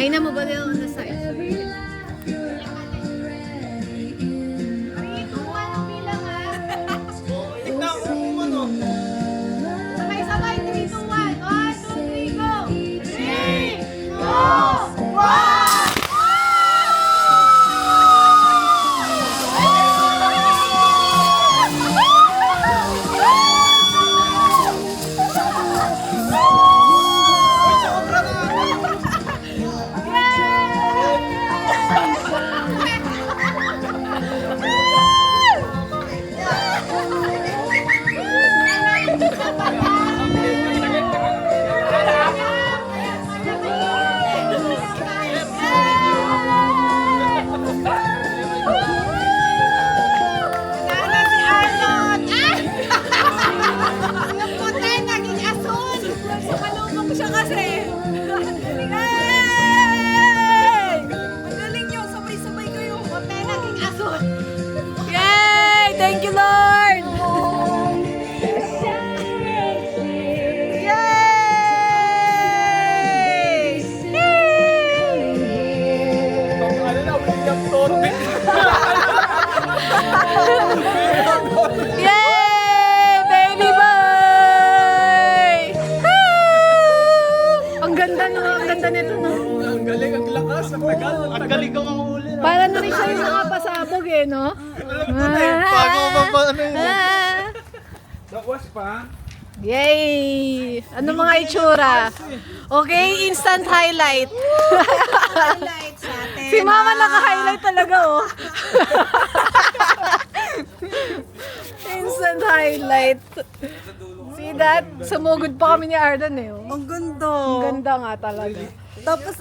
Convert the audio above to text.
Ay na mo ba yung ano sa'yo? Sabay-sabay, 3, 2, 1. 1, 2, 3, go! 3, 2, 1! Thank you, Lord! Yay! Baby boy! Ang ganda no, ang ganda nito no. Ang galing, ang lakas, ang tagal, ang galing kang mahuli. Para na rin siya yung nakapasabog eh, no? Bago pa pa ano yun? Nakwas pa? Yay! Ano mga itsura? Okay, instant highlight. Highlight sa atin. Si Mama naka-highlight talaga, oh. Instant highlight. See that? Sumugod pa kami ni Arden, eh. Oh. Ang ganda. Ang ganda nga talaga. Tapos